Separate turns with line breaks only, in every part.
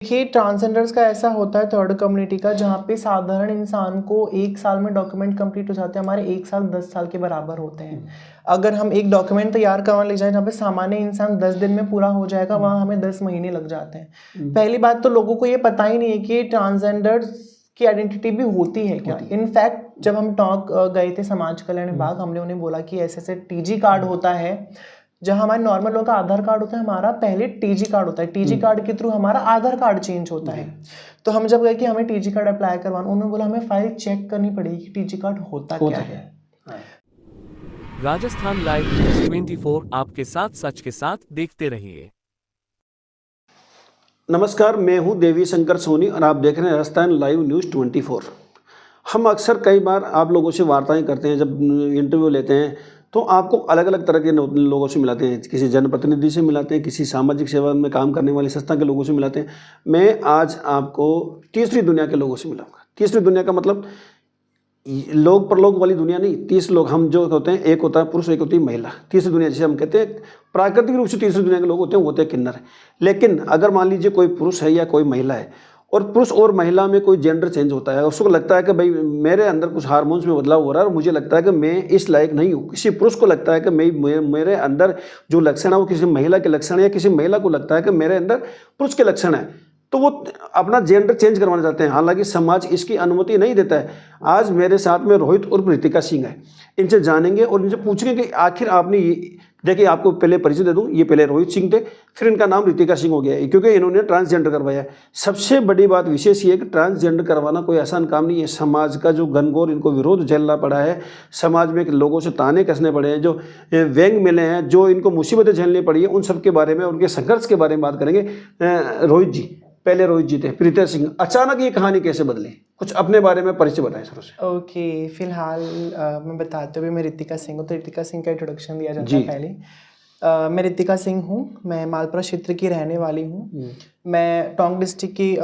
देखिए, ट्रांसजेंडर्स का ऐसा होता है थर्ड कम्युनिटी का, जहाँ पे साधारण इंसान को 1 साल में डॉक्यूमेंट कंप्लीट हो जाते हैं, हमारे 1 साल 10 साल के बराबर होते हैं। अगर हम एक डॉक्यूमेंट तैयार करवाने ले जाएं जहाँ पे सामान्य इंसान 10 दिन में पूरा हो जाएगा, वहाँ हमें 10 महीने लग जाते हैं। पहली बात तो लोगों को ये पता ही नहीं है कि ट्रांसजेंडर्स की आइडेंटिटी भी होती है क्या। इनफैक्ट जब हम टॉक गए थे समाज कल्याण विभाग, हमने उन्हें बोला कि ऐसे ऐसे टीजी कार्ड होता है, जहाँ हमारे नॉर्मल लोगों का आधार कार्ड होता है, हमारा पहले टीजी कार्ड होता है, टीजी कार्ड के थ्रू हमारा आधार कार्ड चेंज होता है। तो हम जब गए कि हमें टीजी कार्ड अप्लाई करवाना, उन्होंने बोला हमें फाइल चेक करनी पड़ेगी कि टीजी कार्ड होता क्या है।
राजस्थान लाइव न्यूज 24 आपके साथ, सच के साथ, देखते रहिए।
नमस्कार, मैं हूं देवी शंकर सोनी और आप देख रहे हैं राजस्थान लाइव न्यूज़ 24। हम अक्सर कई बार आप लोगों से वार्ताएं करते हैं, जब इंटरव्यू लेते हैं तो आपको अलग अलग तरह के लोगों से मिलाते हैं। किसी जनप्रतिनिधि से मिलाते हैं, किसी सामाजिक सेवा में काम करने वाली संस्था के लोगों से मिलाते हैं। मैं आज आपको तीसरी दुनिया के लोगों से मिलाऊंगा। तीसरी दुनिया का मतलब लोग परलोक वाली दुनिया नहीं। 30 लोग हम जो होते हैं, एक होता है पुरुष, एक होती है महिला। तीसरी दुनिया जिसे हम कहते हैं, प्राकृतिक रूप से तीसरी दुनिया के लोग होते हैं, वो होते हैं किन्नर। लेकिन अगर मान लीजिए कोई पुरुष है या कोई महिला है, और पुरुष और महिला में कोई जेंडर चेंज होता है, उसको लगता है कि भाई मेरे अंदर कुछ हार्मोन्स में बदलाव हो रहा है और मुझे लगता है कि मैं इस लायक नहीं हूँ। किसी पुरुष को लगता है कि मेरे अंदर जो लक्षण है वो किसी महिला के लक्षण है, या किसी महिला को लगता है कि मेरे अंदर पुरुष के लक्षण है, तो वो अपना जेंडर चेंज करवाना चाहते हैं। हालांकि समाज इसकी अनुमति नहीं देता है। आज मेरे साथ में रोहित उर्फ रितिका सिंह है। इनसे जानेंगे और इनसे पूछेंगे कि आखिर आपने देखिए, आपको पहले परिचय दे दूं, ये पहले रोहित सिंह थे, फिर इनका नाम रितिका सिंह हो गया है, क्योंकि इन्होंने ट्रांसजेंडर करवाया। सबसे बड़ी बात विशेष ये है कि ट्रांसजेंडर करवाना कोई आसान काम नहीं है। समाज का जो घनघोर इनको विरोध झेलना पड़ा है, समाज में लोगों से ताने कसने पड़े हैं, जो व्यंग मिले हैं, जो इनको मुसीबतें झेलनी पड़ी है, उन सब के बारे में, उनके संघर्ष के बारे में बात करेंगे। रोहित जी, पहले रोहित जी थे, प्रीता सिंह, अचानक ये कहानी कैसे बदली? कुछ अपने बारे में परिचय बताएं शुरू से।
ओके, फिलहाल मैं बताते हुए मैं रितिका सिंह हूँ, तो रितिका सिंह का इंट्रोडक्शन दिया जाता है पहले। मैं रितिका सिंह हूँ, मैं मालपुरा क्षेत्र की रहने वाली हूँ। मैं टोंक डिस्ट्रिक्ट की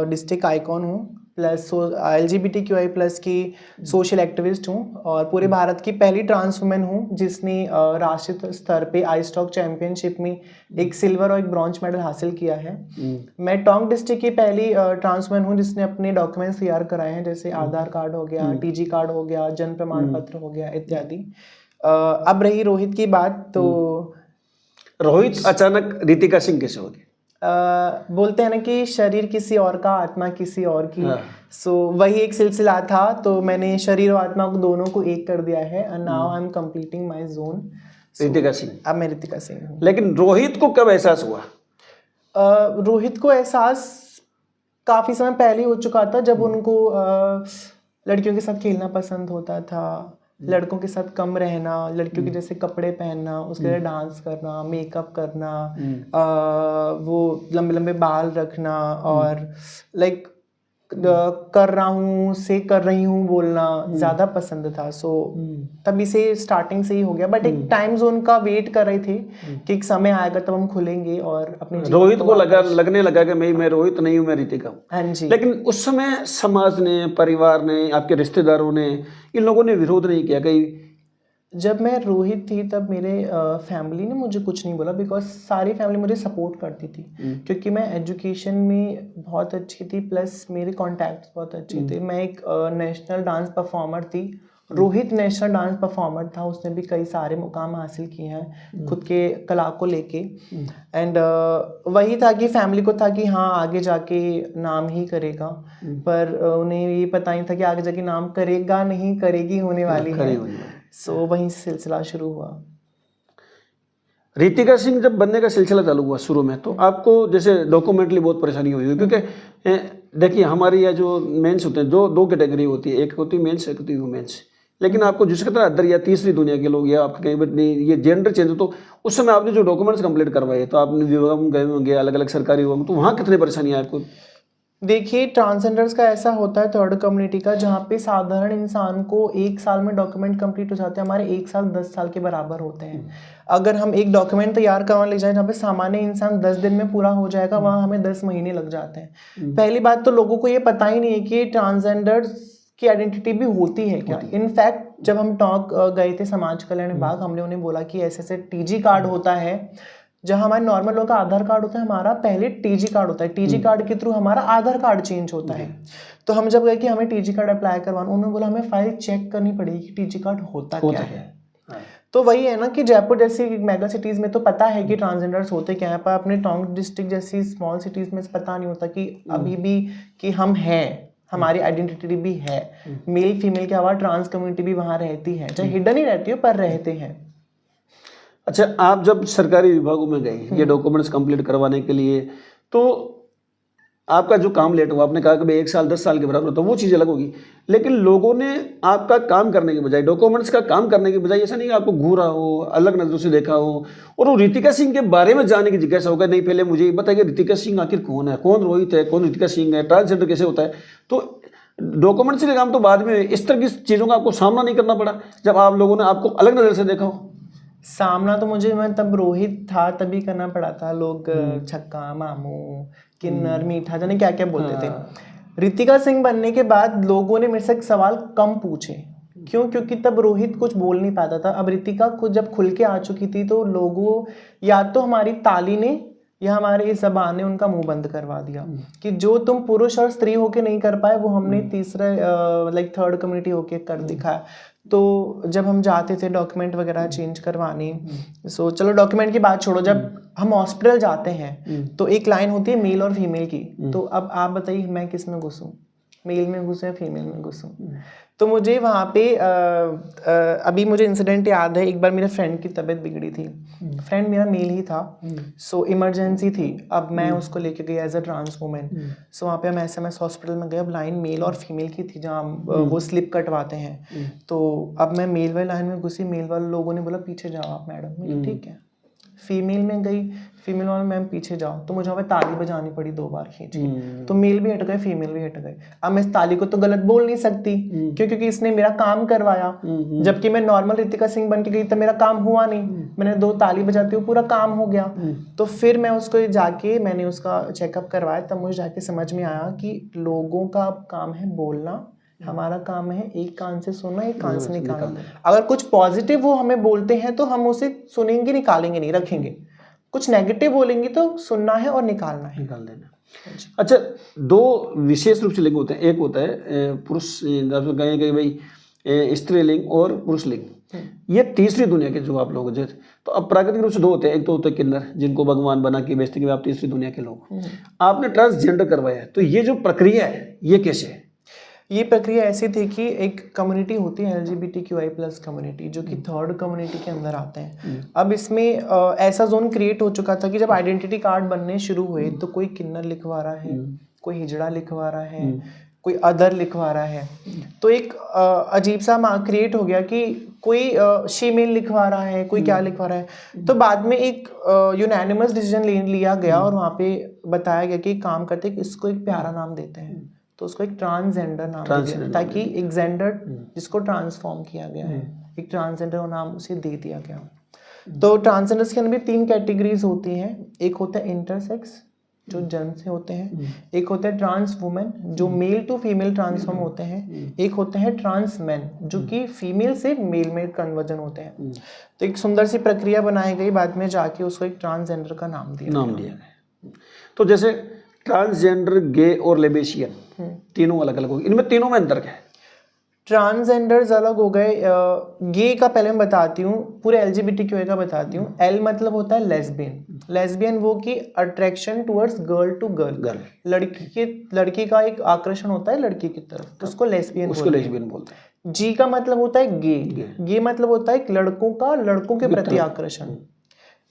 डिस्ट्रिक्ट आइकॉन हूँ, प्लस LGBTQI+ की सोशल एक्टिविस्ट हूँ, और पूरे भारत की पहली ट्रांस वुमेन हूँ जिसने राष्ट्रीय स्तर पे आइस स्टॉक चैंपियनशिप में एक सिल्वर और एक ब्रॉन्ज मेडल हासिल किया है। मैं टोंक डिस्ट्रिक्ट की पहली ट्रांस वुमेन हूँ जिसने अपने डॉक्यूमेंट्स तैयार कराए हैं, जैसे आधार कार्ड हो गया, टीजी कार्ड हो गया, जन्म प्रमाण पत्र हो गया, इत्यादि। अब रही रोहित की बात, तो
रोहित अचानक रितिका सिंह कैसे हो गए?
बोलते हैं ना कि शरीर किसी और का, आत्मा किसी और की। सो वही एक सिलसिला था, तो मैंने शरीर और आत्मा को दोनों को एक कर दिया है। And now I am completing my zone.
Ritika Singh,
अब मैं रितिका सिंह हूँ।
लेकिन रोहित को कब एहसास हुआ?
रोहित को एहसास काफ़ी समय पहले हो चुका था, जब उनको लड़कियों के साथ खेलना पसंद होता था, लड़कों के साथ कम रहना, लड़कियों के जैसे कपड़े पहनना, उसके लिए डांस करना, मेकअप करना, वो लंबे लंबे बाल रखना, और लाइक कर रहा हूँ से कर रही हूँ बोलना ज़्यादा पसंद था। सो तभी से स्टार्टिंग से ही हो गया, बट एक टाइम जोन का वेट कर रहे थे कि एक समय आएगा तब हम खुलेंगे और अपने
रोहित को लगने लगा कि मैं रोहित नहीं हूँ, मैं रितिका हूँ।
हाँ जी।
लेकिन उस समय समाज ने, परिवार ने, आपके रिश्तेदारों ने, इन लोगों ने विरोध नहीं किया कहीं?
जब मैं रोहित थी तब मेरे फैमिली ने मुझे कुछ नहीं बोला, बिकॉज सारी फैमिली मुझे सपोर्ट करती थी, क्योंकि मैं एजुकेशन में बहुत अच्छी थी, प्लस मेरे कॉन्टैक्ट्स बहुत अच्छे थे। मैं एक नेशनल डांस परफॉर्मर थी। रोहित नेशनल डांस परफॉर्मर था, उसने भी कई सारे मुकाम हासिल किए हैं खुद के कला को लेके। एंड वही था कि फैमिली को था कि हाँ आगे जाके नाम ही करेगा, पर उन्हें ये पता नहीं था कि आगे जाके नाम करेगा नहीं, करेगी होने वाली है। सो वहीं से सिलसिला शुरू हुआ।
रितिका सिंह जब बनने का सिलसिला चालू हुआ शुरू में, तो आपको जैसे डॉक्यूमेंटली बहुत परेशानी हुई, क्योंकि देखिए हमारी ये जो मेंस होते हैं, जो दो कैटेगरी होती है, एक होती है मेंस, एक होती है वुमेन्स। लेकिन आपको जिसके तरह अदर या तीसरी दुनिया के लोग, या आपके ये जेंडर चेंज हो, तो उस समय आपने जो डॉक्यूमेंट्स कंप्लीट करवाए, तो आपने विभाग में गए होंगे, अलग अलग सरकारी विभाग में, तो वहाँ कितनी परेशानी आई आपको?
देखिए, ट्रांसजेंडर्स का ऐसा होता है थर्ड कम्युनिटी का, जहाँ पे साधारण इंसान को 1 साल में डॉक्यूमेंट कंप्लीट हो जाते हैं, हमारे 1 साल 10 साल के बराबर होते हैं। अगर हम एक डॉक्यूमेंट तैयार करवाने ले जाएं जहाँ पे सामान्य इंसान 10 दिन में पूरा हो जाएगा, वहाँ हमें 10 महीने लग जाते हैं। पहली बात तो लोगों को ये पता ही नहीं है कि ट्रांसजेंडर्स की आइडेंटिटी भी होती है क्या। इनफैक्ट जब हम टॉक गए थे समाज कल्याण विभाग, हमने उन्हें बोला कि ऐसे ऐसे टीजी कार्ड होता है, जहाँ हमारे नॉर्मल लोगों का आधार कार्ड होता है, हमारा पहले टीजी कार्ड होता है, टीजी कार्ड के थ्रू हमारा आधार कार्ड चेंज होता है। तो हम जब गए कि हमें टीजी कार्ड अप्लाई करवाना, उन्होंने बोला हमें फाइल चेक करनी पड़ेगी कि टीजी कार्ड होता क्या है। तो वही है ना कि जयपुर जैसी मेगा सिटीज़ में तो पता है कि ट्रांसजेंडर्स होते क्या है, पर अपने टोंक डिस्ट्रिक्ट जैसी स्मॉल सिटीज़ में पता नहीं होता कि अभी भी कि हम हैं, हमारी आइडेंटिटी भी है, मेल फीमेल के अलावा ट्रांस कम्युनिटी भी वहाँ रहती है, चाहे हिडन ही रहती हो पर रहते हैं।
अच्छा, आप जब सरकारी विभागों में गए ये डॉक्यूमेंट्स कंप्लीट करवाने के लिए, तो आपका जो काम लेट हुआ, आपने कहा कि भाई 1 साल 10 साल के बराबर होता है, वो चीज़ अलग होगी, लेकिन लोगों ने आपका काम करने के बजाय, डॉक्यूमेंट्स का काम करने के बजाय, ऐसा नहीं कि आपको घूरा हो, अलग नज़रों से देखा हो, और वो रितिका सिंह के बारे में जानने की जिज्ञासा होगा, नहीं पहले मुझे बताइए रितिका सिंह आखिर कौन है, कौन रोहित है, कौन रितिका सिंह है, ट्रांसजेंडर कैसे होता है। तो डॉक्यूमेंट्स के काम तो बाद में, इस तरह की चीज़ों का आपको सामना नहीं करना पड़ा जब आप लोगों ने आपको अलग नज़र से देखा हो?
सामना तो मुझे, मैं तब रोहित था तभी करना पड़ा था। लोग छक्का, मामू, किन्नर, मीठा, जाने क्या क्या बोलते थे। रितिका सिंह बनने के बाद लोगों ने मेरे से एक सवाल कम पूछे। क्यों? क्योंकि तब रोहित कुछ बोल नहीं पाता था। अब रितिका खुद जब खुल के आ चुकी थी तो लोगों, या तो हमारी ताली ने या हमारे इस ज़बान ने उनका मुंह बंद करवा दिया कि जो तुम पुरुष और स्त्री होके नहीं कर पाए वो हमने तीसरे थर्ड कम्युनिटी होके कर दिखाया। तो जब हम जाते थे डॉक्यूमेंट वगैरह चेंज करवाने, सो चलो डॉक्यूमेंट की बात छोड़ो, जब हम हॉस्पिटल जाते हैं तो एक लाइन होती है मेल और फीमेल की। तो अब आप बताइए मैं किस में घुसूं, मेल में घुसूं या फीमेल में घुसूं? तो मुझे वहाँ पे अभी मुझे इंसिडेंट याद है, एक बार मेरे फ्रेंड की तबीयत बिगड़ी थी। फ्रेंड मेरा मेल ही था, सो इमरजेंसी थी। अब मैं उसको लेके गई एज अ ट्रांस वुमेन। सो वहाँ पे हम SMS हॉस्पिटल में गए। अब लाइन मेल और फीमेल की थी जहाँ वो स्लिप कटवाते हैं। तो अब मैं मेल वाली लाइन में घुसी, मेल वाले लोगों ने बोला पीछे जाओ आप मैडम। ठीक है। फीमेल में गई, फीमेल वाले मैम पीछे जाओ, तो मुझे वहाँ पे ताली बजानी पड़ी 2 बार खींच के। तो मेल भी हट गए, फीमेल भी हट गए। अब मैं इस ताली को तो गलत बोल नहीं सकती क्योंकि इसने मेरा काम करवाया, जबकि मैं नॉर्मल रितिका सिंह बन के गई तो मेरा काम हुआ नहीं। मैंने 2 ताली बजाती हूँ, पूरा काम हो गया। तो फिर मैं उसको जाके मैंने उसका चेकअप करवाया, तब मुझे जाके समझ में आया कि लोगों का काम है बोलना, हमारा काम है एक कान से सुनना, एक कान से निकालना। अगर कुछ पॉजिटिव वो हमें बोलते हैं तो हम उसे सुनेंगे, निकालेंगे नहीं, रखेंगे। कुछ नेगेटिव बोलेंगे तो सुनना है और निकालना है,
निकाल देना। अच्छा, 2 विशेष रूप से लिंग होते हैं। एक होता है पुरुष, कहें कि भाई स्त्रीलिंग और पुरुष लिंग, ये तीसरी दुनिया के जो आप लोग जैसे, तो अब प्राकृतिक रूप से 2 होते हैं। एक तो होते हैं किन्नर, जिनको भगवान बना के बेचते कि आप तीसरी दुनिया के लोग। आपने ट्रांसजेंडर करवाया, तो ये जो प्रक्रिया है ये कैसे है?
ये प्रक्रिया ऐसी थी कि एक कम्युनिटी होती है LGBTQI+ कम्युनिटी, जो कि थर्ड कम्युनिटी के अंदर आते हैं। अब इसमें ऐसा जोन क्रिएट हो चुका था कि जब आइडेंटिटी कार्ड बनने शुरू हुए तो कोई किन्नर लिखवा रहा है, कोई हिजड़ा लिखवा रहा है, कोई अदर लिखवा रहा है। तो एक अजीब सा क्रिएट हो गया कि कोई शीमेल लिखवा रहा है, कोई क्या लिखवा रहा है। तो बाद में एक यूनैनिमस डिसीजन लिया गया और वहाँ पे बताया गया कि काम करते हैं, इसको एक प्यारा नाम देते हैं, तो उसको एक ट्रांसजेंडर नाम दिया, ताकि एक जेंडर जिसको ट्रांसफॉर्म किया गया है, एक ट्रांसजेंडर नाम उसे दे दिया गया। तो ट्रांसजेंडर्स के अंदर भी 3 कैटेगरीज होती हैं। एक होता है इंटरसेक्स, जो जन्म से होते हैं। एक होता है ट्रांस वुमेन, जो मेल टू फीमेल ट्रांसफॉर्म होते हैं। एक होते हैं ट्रांस मैन, जो कि फीमेल से मेल में कन्वर्जन होते हैं। तो एक सुंदर सी प्रक्रिया बनाई गई, बाद में जाके उसको एक ट्रांसजेंडर का नाम दिया
गया। तो जैसे ट्रांसजेंडर, गे और लेबेशियन, तीनों अलग अलग हो गए, इनमें तीनों में अंतर क्या है?
ट्रांसजेंडर्स अलग हो गए। गे का पहले मैं बताती हूँ, पूरे LGBTQI का बताती हूँ। L मतलब होता है लेस्बियन। लेस्बियन वो कि attraction towards girl to girl, लड़की का एक आकर्षण होता है लड़की की तरफ, उसको लेस्बियन बोलते हैं। G का मतलब होता है गे। गे मतलब होता है लड़कों का लड़कों के प्रति आकर्षण।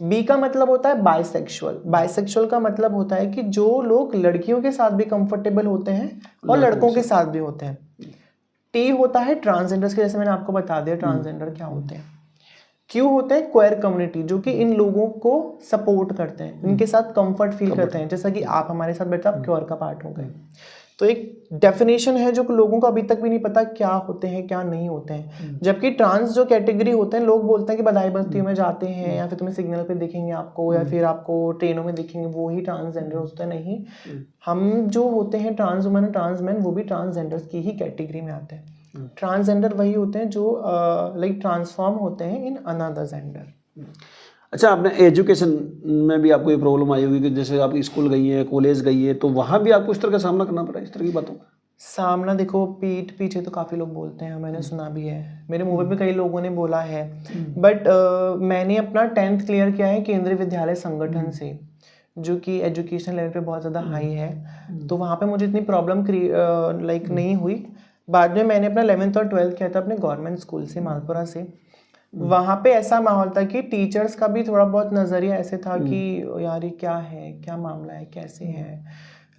बी का मतलब होता है बाइसेक्सुअल। बाइसेक्सुअल का मतलब होता है कि जो लोग लड़कियों के साथ भी कंफर्टेबल होते हैं और लड़कों के साथ भी होते हैं। टी होता है ट्रांसजेंडर्स के, जैसे मैंने आपको बता दिया ट्रांसजेंडर क्या होते हैं। क्यू होते हैं क्वेयर कम्युनिटी, जो कि इन लोगों को सपोर्ट करते हैं, इनके साथ कंफर्ट फील करते हैं, जैसा कि आप हमारे साथ बैठे, आप क्वेयर का पार्ट हो गए। तो एक डेफिनेशन है जो लोगों को अभी तक भी नहीं पता क्या होते हैं क्या नहीं होते हैं। जबकि ट्रांस जो कैटेगरी होते हैं, लोग बोलते हैं कि बधाई बस्तियों में जाते हैं या फिर तुम्हें सिग्नल पे देखेंगे आपको या फिर आपको ट्रेनों में देखेंगे, वो ही ट्रांसजेंडर होते हैं। नहीं, हम जो होते हैं ट्रांस वुमेन और ट्रांस मैन, वो भी ट्रांसजेंडर्स की ही कैटेगरी में आते हैं। ट्रांसजेंडर वही होते हैं जो ट्रांसफॉर्म होते हैं इन अनदर जेंडर।
अच्छा, आपने एजुकेशन में भी आपको ये प्रॉब्लम आई होगी कि जैसे आप स्कूल गई हैं, कॉलेज गई हैं, तो वहाँ भी आपको इस तरह का सामना करना पड़ा, इस तरह की बातों का?
सामना देखो, पीठ पीछे तो काफ़ी लोग बोलते हैं, मैंने सुना भी है, मेरे मुंह पे भी कई लोगों ने बोला है। बट मैंने अपना 10th क्लियर किया है केंद्रीय विद्यालय संगठन से, जो कि एजुकेशन लेवल पे बहुत ज़्यादा हाई है। तो वहाँ पे मुझे इतनी प्रॉब्लम लाइक नहीं हुई। बाद में मैंने अपना 11th और 12th किया था अपने गवर्नमेंट स्कूल से, मालपुरा से। वहाँ पे ऐसा माहौल था कि टीचर्स का भी थोड़ा बहुत नज़रिया ऐसे था कि यार ये क्या है, क्या मामला है, कैसे है।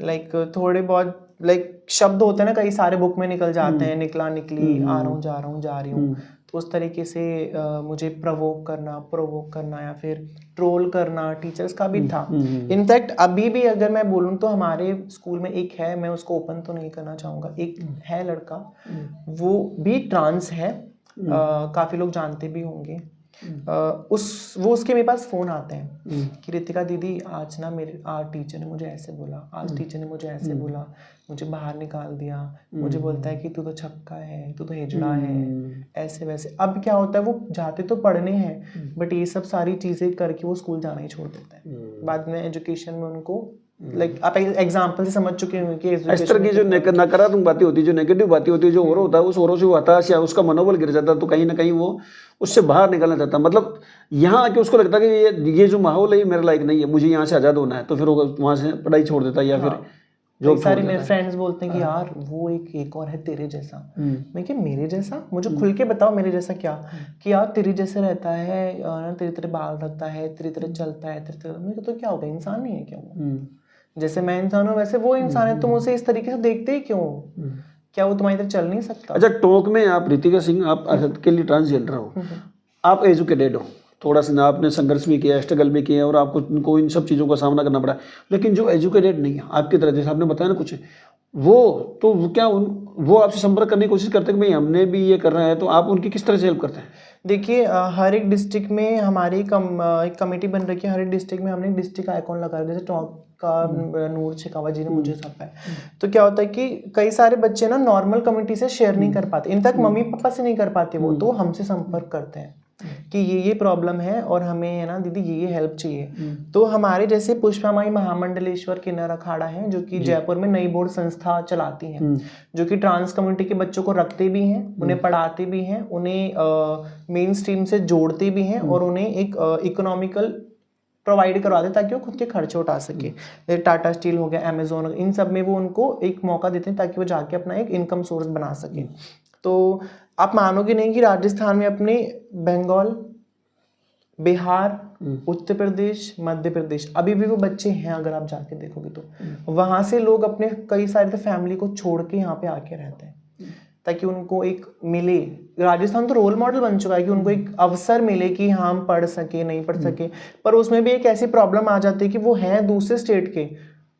लाइक थोड़े बहुत लाइक शब्द होते हैं ना, कई सारे बुक में निकल जाते हैं, निकला निकली, आ रहा हूँ जा रहा हूँ जा रही हूँ। तो उस तरीके से मुझे प्रोवोक करना या फिर ट्रोल करना टीचर्स का भी था। इनफैक्ट अभी भी अगर मैं बोलूँ तो हमारे स्कूल में एक है, मैं उसको ओपन तो नहीं करना चाहूँगा, एक है लड़का, वो भी ट्रांस है, काफ़ी लोग जानते भी होंगे। उसके मेरे पास फ़ोन आते हैं कि रितिका दीदी आज ना आज टीचर ने मुझे ऐसे बोला, आज टीचर ने मुझे ऐसे बोला, मुझे बाहर निकाल दिया, मुझे बोलता है कि तू तो छक्का है, तू तो हिजड़ा है, ऐसे वैसे। अब क्या होता है, वो जाते तो पढ़ने हैं बट ये सब सारी चीज़ें करके वो स्कूल जाना ही छोड़ देते हैं। बाद में एजुकेशन में उनको लाइक आप एग्जाम्पल से समझ चुके होंगे कि
इस तरह की जो नकारात्मक बातें होती है, जो नेगेटिव बातें होती है, जो और होता है उस औरों से वो हताश या उसका मनोबल गिर जाता है, तो कहीं ना कहीं वो उससे बाहर निकलना चाहता है। मतलब यहाँ आके उसको लगता है कि ये जो माहौल है ये मेरे लायक नहीं है, मुझे यहाँ से आज़ाद होना है, तो फिर वो वहाँ से पढ़ाई छोड़ देता है या फिर
जो सारे मेरे फ्रेंड्स बोलते हैं कि यार वो एक और है तेरे जैसा। मैं कि मेरे जैसा, मुझे खुल के बताओ मेरे जैसा क्या, कि यार तेरे जैसे रहता है, तेरे तरह बाल रखता है, तेरी तरह चलता है, तेरे तरह। मैं तो क्या हो गया, इंसान नहीं है क्या वो? जैसे मैं इंसान हूँ वैसे वो इंसान है, तुम उसे इस तरीके से देखते ही क्यों? क्या वो तुम्हारी तरह चल नहीं सकता?
अच्छा, टोक में आप रितिका सिंह, आप के लिए ट्रांसजेंडर हो, आप एजुकेटेड हो, थोड़ा सा आपने संघर्ष भी किया, स्ट्रगल भी किया और आपको उनको इन सब चीज़ों का सामना करना पड़ा, लेकिन जो एजुकेटेड नहीं है आपकी तरह, जैसे आपने बताया ना कुछ, वो क्या वो आपसे संपर्क करने की कोशिश करते हैं कि भाई हमने भी ये करना है, तो आप उनकी किस तरह से हेल्प करते हैं?
देखिए, हर एक डिस्ट्रिक्ट में हमारी एक कमेटी बन रखी है। हर एक डिस्ट्रिक्ट में हमने डिस्ट्रिक्ट आइकॉन लगा रखा है, जैसे टॉक का नूर शेखावत जी ने मुझे सौंपा है। तो क्या होता है कि कई सारे बच्चे ना नॉर्मल कम्युनिटी से शेयर नहीं कर पाते, इनफैक्ट मम्मी पापा से नहीं कर पाते वो, तो हमसे संपर्क करते हैं कि ये प्रॉब्लम है और हमें है ना दीदी ये हेल्प चाहिए। तो हमारे जैसे पुष्पामाई महामंडलेश्वर किन्नर अखाड़ा है, जो कि जयपुर में नई बोर्ड संस्था चलाती हैं, जो कि ट्रांस कम्युनिटी के बच्चों को रखते भी हैं, उन्हें पढ़ाते भी हैं, उन्हें मेन स्ट्रीम से जोड़ते भी हैं और उन्हें एक इकोनॉमिकल प्रोवाइड करवाते हैं ताकि वो खुद के खर्चे उठा सके। जैसे टाटा स्टील हो गया, अमेजोन, इन सब में वो उनको एक मौका देते हैं ताकि वो जाके अपना एक इनकम सोर्स बना सके। तो आप मानोगे नहीं कि राजस्थान में अपने बंगाल, बिहार, उत्तर प्रदेश, मध्य प्रदेश, अभी भी वो बच्चे हैं, अगर आप जाके देखोगे तो वहाँ से लोग अपने कई सारे फैमिली को छोड़ के यहाँ पे आके रहते हैं ताकि उनको एक मिले। राजस्थान तो रोल मॉडल बन चुका है कि उनको एक अवसर मिले कि हाँ हम पढ़ सके, नहीं पढ़ सके। पर उसमें भी एक ऐसी प्रॉब्लम आ जाती है कि वो हैं दूसरे स्टेट के,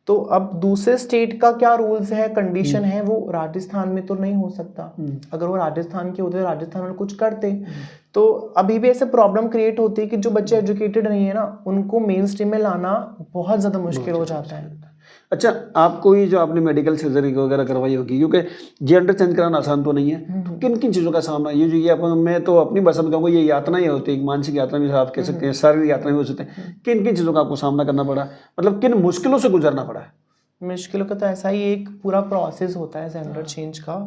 तो अब दूसरे स्टेट का क्या रूल्स है, कंडीशन है, वो राजस्थान में तो नहीं हो सकता। अगर वो राजस्थान के होते, राजस्थान में कुछ करते, तो अभी भी ऐसे प्रॉब्लम क्रिएट होती है कि जो बच्चे एजुकेटेड नहीं है ना, उनको मेन स्ट्रीम में लाना बहुत ज़्यादा मुश्किल हो जाता है।
अच्छा, आपको ये जो आपने मेडिकल सर्जरी वगैरह करवाई होगी, क्योंकि जेंडर चेंज कराना आसान तो नहीं है, तो किन किन चीज़ों का सामना, मैं तो अपनी भाषा में कहूँगा ये यातनाएं होती है, मानसिक यात्रा भी आप कह सकते हैं, शारीरिक यात्रा भी हो सकते हैं, किन किन चीज़ों का आपको सामना करना पड़ा, मतलब किन मुश्किलों से गुजरना पड़ा है?
मुश्किलों का तो ऐसा ही एक पूरा प्रोसेस होता है जेंडर चेंज का।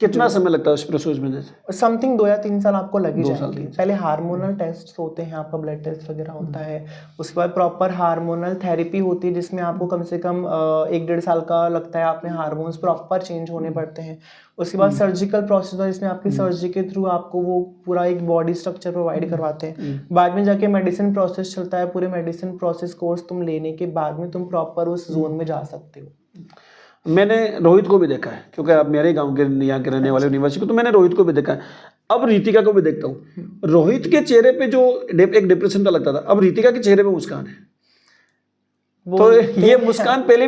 कितना समय लगता है उस प्रोसेस में? जैसे
समथिंग 2 या 3 साल आपको लग ही जाएंगे। पहले हार्मोनल टेस्ट होते हैं, आपका ब्लड टेस्ट वगैरह होता है, उसके बाद प्रॉपर हार्मोनल थेरेपी होती है जिसमें आपको कम से कम 1-1.5 साल का लगता है, आपने हार्मोन्स प्रॉपर चेंज होने पड़ते हैं। उसके बाद सर्जिकल प्रोसेस होता है जिसमें आपकी सर्जरी के थ्रू आपको वो पूरा एक बॉडी स्ट्रक्चर प्रोवाइड करवाते हैं। बाद में जाके मेडिसिन प्रोसेस चलता है, पूरे मेडिसिन प्रोसेस कोर्स तुम लेने के बाद में तुम प्रॉपर उस जोन में जा सकते हो।
मैंने रोहित को भी देखा है, क्योंकि आप मेरे गांव के यहाँ के रहने वाले निवासी को, तो मैंने रोहित को भी देखा है। अब रितिका को भी देखता हूँ, रोहित के चेहरे पे जो एक डिप्रेशन का लगता था, अब रितिका के चेहरे पे मुस्कान है। तो ये मुस्कान पहले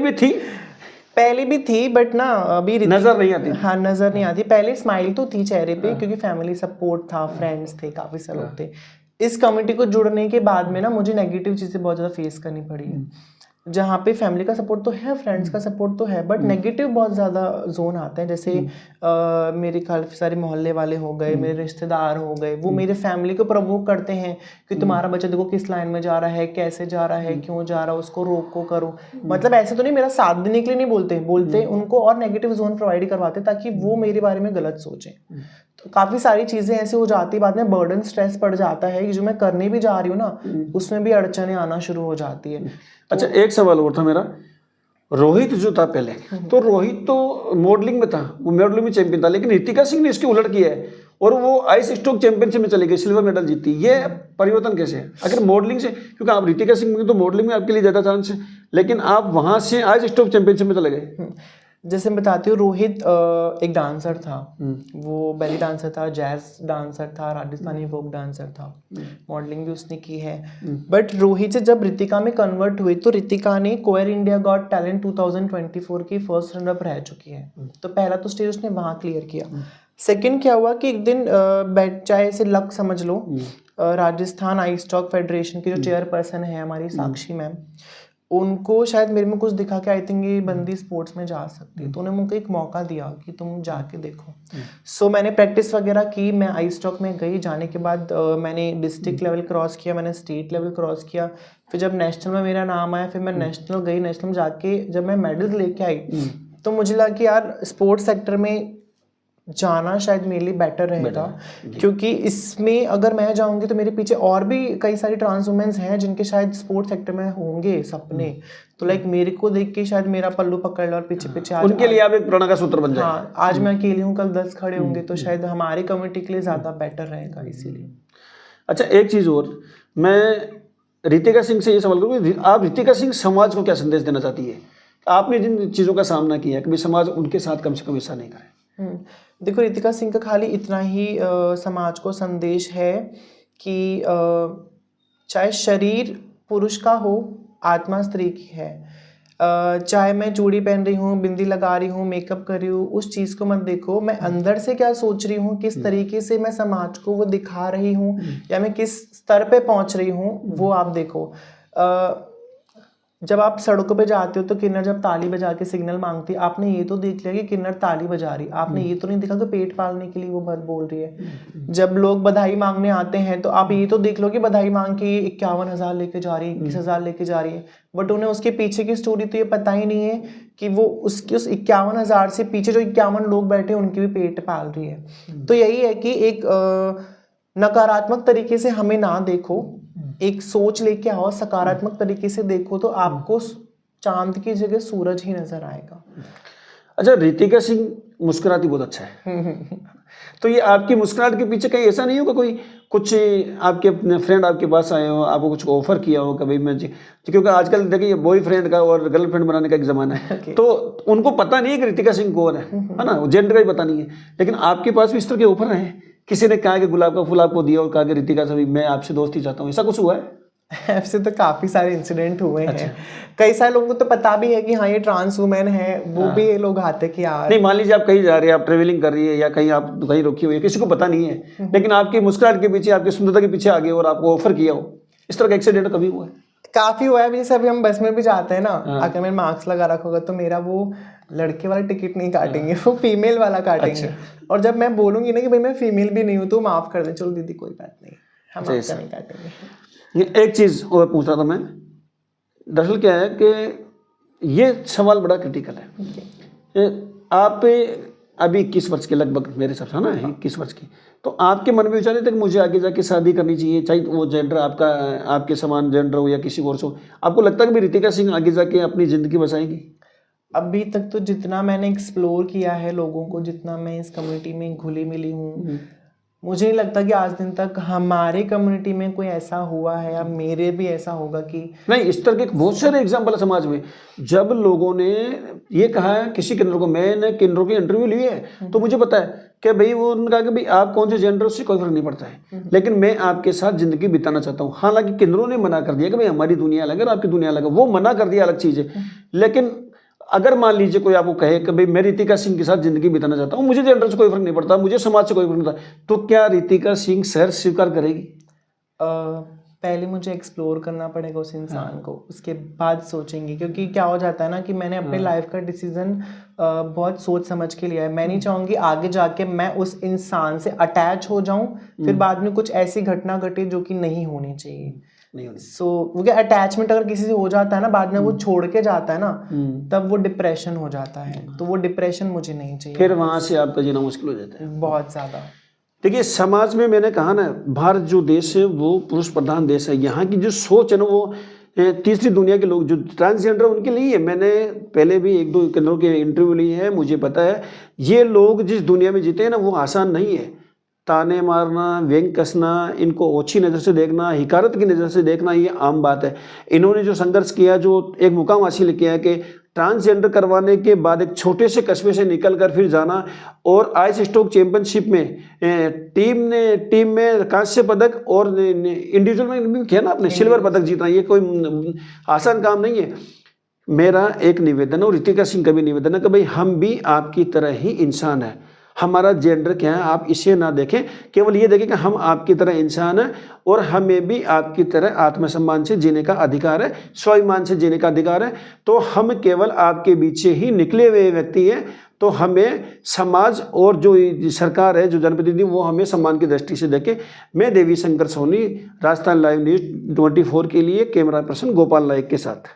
भी थी बट ना अभी नजर नहीं आती।
हाँ, नजर नहीं आती। पहले स्माइल तो थी चेहरे पे क्योंकि फैमिली सपोर्ट था, फ्रेंड्स थे, काफी सारे लोग थे। इस कम्युनिटी को जुड़ने के बाद में ना मुझे नेगेटिव चीजें बहुत ज्यादा फेस करनी पड़ी है। जहाँ पे फैमिली का सपोर्ट तो है, फ्रेंड्स का सपोर्ट तो है, बट नेगेटिव बहुत ज़्यादा जोन आते हैं। जैसे मेरे काफ़ी सारे मोहल्ले वाले हो गए, मेरे रिश्तेदार हो गए, वो मेरे फैमिली को प्रवोक करते हैं कि तुम्हारा बच्चा देखो किस लाइन में जा रहा है, कैसे जा रहा है, क्यों जा रहा है, उसको रोको करो। मतलब ऐसे तो नहीं मेरा साथ देने के लिए नहीं बोलते उनको और नेगेटिव जोन प्रोवाइड करवाते ताकि वो मेरे बारे में गलत सोचें। तो काफ़ी सारी चीज़ें ऐसी हो जाती है, बाद में बर्डन स्ट्रेस पड़ जाता है कि जो मैं करने भी जा रही हूँ ना उसमें भी अड़चने आना शुरू हो जाती है।
अच्छा, एक सवाल और था मेरा। रोहित जो था पहले, तो रोहित तो मॉडलिंग में था, वो मॉडलिंग में चैंपियन था, लेकिन रितिका सिंह ने इसकी उलट किया है और वो आइस स्टोक चैंपियनशिप में चली गई, सिल्वर मेडल जीती। ये परिवर्तन कैसे है? अगर मॉडलिंग से, क्योंकि आप रितिका सिंह में तो मॉडलिंग में आपके लिए ज़्यादा चांस है, लेकिन आप वहाँ से आइस स्टोक चैंपियनशिप में चले गए।
जैसे मैं बताती हूँ, रोहित एक डांसर था, वो बेली डांसर था, जैज डांसर था, राजस्थानी फोक डांसर था, मॉडलिंग भी उसने की है। बट रोहित से जब रितिका में कन्वर्ट हुई तो रितिका ने कोयर इंडिया गॉट टैलेंट 2024 की फर्स्ट रनअप रह चुकी है। तो पहला तो स्टेज उसने वहाँ क्लियर किया। सेकंड क्या हुआ कि एक दिन चाहे इसे लक समझ लो, राजस्थान आइस स्टॉक फेडरेशन की जो चेयरपर्सन है हमारी साक्षी मैम, उनको शायद मेरे में कुछ दिखा कि आई थिंक ये बंदी स्पोर्ट्स में जा सकती है, तो उन्होंने मुझे एक मौका दिया कि तुम जाके देखो। सो मैंने प्रैक्टिस वगैरह की, मैं आइस स्टॉक में गई। जाने के बाद मैंने डिस्ट्रिक्ट लेवल क्रॉस किया, मैंने स्टेट लेवल क्रॉस किया, फिर जब नेशनल में मेरा नाम आया फिर मैं नेशनल गई। नेशनल में जाके जब मैं मेडल लेके आई तो मुझे लगा कि यार स्पोर्ट्स सेक्टर में जाना शायद मेरे लिए बेटर रहेगा, क्योंकि इसमें अगर मैं जाऊंगी तो मेरे पीछे और भी कई सारी ट्रांस वुमेन्स हैं जिनके शायद स्पोर्ट्स सेक्टर में होंगे सपने। तो लाइक मेरे को देख के शायद मेरा पल्लू पकड़ लो और पीछे पीछे
उनके लिए आप एक प्रेरणा का सूत्र बन जाए।
हाँ, आज मैं अकेली हूँ, कल 10 खड़े होंगे, तो शायद हमारी कम्युनिटी के लिए ज़्यादा बेटर रहेगा इसीलिए।
अच्छा, एक चीज़ और, मैं रितिका सिंह से ये सवाल करूँ, आप रितिका सिंह समाज को क्या संदेश देना चाहती है? आपने जिन चीज़ों का सामना किया है, कभी समाज उनके साथ कम से कम ऐसा नहीं करे।
देखो, रितिका सिंह का खाली इतना ही समाज को संदेश है कि चाहे शरीर पुरुष का हो, आत्मा स्त्री की है। चाहे मैं चूड़ी पहन रही हूँ, बिंदी लगा रही हूँ, मेकअप कर रही हूँ, उस चीज़ को मत देखो। मैं अंदर से क्या सोच रही हूँ, किस तरीके से मैं समाज को वो दिखा रही हूँ या मैं किस स्तर पे पहुँच रही हूँ, वो आप देखो। जब आप सड़कों पे जाते हो तो किन्नर जब ताली बजा के सिग्नल मांगती है, आपने ये तो देख लिया कि किन्नर ताली बजा रही, आपने ये तो नहीं देखा कि पेट पालने के लिए वो बात बोल रही है। जब लोग बधाई मांगने आते हैं तो आप ये तो देख लो कि बधाई मांग के 51,000 लेके जा रही है, 21,000 लेके जा रही है, बट उन्हें उसके पीछे की स्टोरी तो ये पता ही नहीं है कि वो उसकी उस 51,000 से पीछे जो 51 लोग बैठे उनके भी पेट पाल रही है। तो यही है कि एक नकारात्मक तरीके से हमें ना देखो, एक सोच लेके आओ, सकारात्मक तरीके से देखो, तो आपको चांद की जगह सूरज ही नजर आएगा।
अच्छा, रितिका सिंह मुस्कुराती बहुत अच्छा है, तो ये आपकी मुस्कुराहट के पीछे कहीं ऐसा नहीं होगा कोई कुछ आपके अपने फ्रेंड आपके पास आए हो, आपको कुछ ऑफर किया हो कभी मैं क्योंकि आजकल देखिए बॉयफ्रेंड का और गर्लफ्रेंड बनाने का एक ज़माना है, तो उनको पता नहीं है कि रितिका सिंह कौन है ना, जेंडर का ही पता नहीं है, लेकिन आपके पास भी इस तरह के ऑफर हैं? किसी ने कहा कि गुलाब का फूल आपको दिया और कहा कि रितिका से मैं आपसे दोस्ती चाहता हूँ, ऐसा कुछ हुआ है?
ऐसे तो काफ़ी सारे इंसिडेंट हुए हैं। कई सारे लोगों को तो पता भी है कि हाँ ये ट्रांस वुमेन है, वो भी ये लोग आते कि यार
नहीं, मान लीजिए आप कहीं जा रहे हैं, आप ट्रेवलिंग कर रही है या कहीं आप कहीं रुकी हुई है, किसी को पता नहीं है, लेकिन आपकी मुस्कुराहट के पीछे, आपकी सुंदरता के पीछे आ गए और आपको ऑफर किया हो, इस तरह का एक्सीडेंट कभी हुआ है?
काफ़ी हुआ है। जैसे अभी हम बस में भी जाते हैं ना, अगर मैं मास्क लगा रखा होगा तो मेरा वो लड़के वाला टिकट नहीं काटेंगे, वो फीमेल वाला काटेंगे। और जब मैं बोलूंगी ना कि भाई मैं फीमेल भी नहीं हूँ तो माफ़ कर दें, चलो दीदी कोई बात नहीं, हम आपका नहीं काटेंगे।
एक चीज़ और पूछ रहा था मैं, दरअसल क्या है कि ये सवाल बड़ा क्रिटिकल है। आप अभी 21 वर्ष के लगभग मेरे हिसाब से, है ना, 21 वर्ष की, तो आपके मन में विचार नहीं था कि मुझे आगे जाके शादी करनी चाहिए, चाहे वो जेंडर आपका आपके समान जेंडर हो या किसी और से? आपको लगता है कि रितिका सिंह आगे जाके अपनी ज़िंदगी बसाएंगी?
अभी तक तो जितना मैंने एक्सप्लोर किया है लोगों को, जितना मैं इस कम्युनिटी में घुली मिली हूँ, मुझे नहीं लगता कि आज दिन तक हमारे कम्युनिटी में कोई ऐसा हुआ है या मेरे भी ऐसा होगा कि
नहीं। इस तरह के बहुत सारे एग्जाम्पल है समाज में, जब लोगों ने ये कहा है किसी किन्नर को, मैंने किन्नरों की इंटरव्यू ली है तो मुझे पता है कि भाई वो उन्होंने कहा कि भाई आप कौन से जेंडर, उससे कोई फर्क नहीं पड़ता है, लेकिन मैं आपके साथ जिंदगी बिताना चाहता हूँ। हालांकि किन्नरों ने मना कर दिया कि भाई हमारी दुनिया अलग है और आपकी दुनिया अलग है, वो मना कर दिया, अलग चीज़ है। लेकिन अगर मान लीजिए कोई आपको कहे कि भाई मैं रितिका सिंह के साथ जिंदगी बिताना चाहता हूँ, मुझे जेंडर से कोई फर्क नहीं पड़ता, मुझे समाज से कोई फर्क नहीं पड़ता, तो क्या रितिका सिंह शहर स्वीकार करेगी?
पहले मुझे एक्सप्लोर करना पड़ेगा उस इंसान को, उसके बाद सोचेंगे। क्योंकि क्या हो जाता है ना कि मैंने अपने लाइफ का डिसीजन बहुत सोच समझ के लिया है। मैं नहीं चाहूँगी आगे जाके मैं उस इंसान से अटैच हो जाऊँ, फिर बाद में कुछ ऐसी घटना घटे जो कि नहीं होनी चाहिए। क्योंकि अटैचमेंट अगर किसी से हो जाता है ना, बाद में वो छोड़ के जाता है ना, तब वो डिप्रेशन हो जाता है। तो वो डिप्रेशन मुझे नहीं चाहिए,
फिर वहाँ से आपका जीना मुश्किल हो जाता है
बहुत ज़्यादा।
देखिए समाज में मैंने कहा ना, भारत जो देश है वो पुरुष प्रधान देश है। यहाँ की जो सोच है ना, वो तीसरी दुनिया के लोग जो ट्रांसजेंडर उनके लिए है। मैंने पहले भी 1-2 केंद्रों के इंटरव्यू लिए है, मुझे पता है ये लोग जिस दुनिया में जीते हैं ना, वो आसान नहीं है। ताने मारना, व्यंग कसना, इनको ओछी नज़र से देखना, हिकारत की नज़र से देखना, ये आम बात है। इन्होंने जो संघर्ष किया, जो एक मुकाम हासिल किया कि ट्रांसजेंडर करवाने के बाद एक छोटे से कस्बे से निकलकर फिर जाना, और आइस स्टॉक चैंपियनशिप में टीम में कांस्य पदक और इंडिविजुअल में भी किया ना अपने सिल्वर पदक जीतना, ये कोई आसान काम नहीं है। मेरा एक निवेदन और रितिका सिंह का भी निवेदन है कि भाई हम भी आपकी तरह ही इंसान है। हमारा जेंडर क्या है आप इसे ना देखें, केवल ये देखें कि हम आपकी तरह इंसान हैं और हमें भी आपकी तरह आत्मसम्मान से जीने का अधिकार है, स्वाभिमान से जीने का अधिकार है। तो हम केवल आपके बीच से ही निकले हुए व्यक्ति हैं। तो हमें समाज और जो सरकार है, जो जनप्रतिनिधि, वो हमें सम्मान की दृष्टि से देखे। मैं देवी शंकर सोनी, राजस्थान लाइव न्यूज़ 24 के लिए कैमरा पर्सन गोपाल नायक के साथ।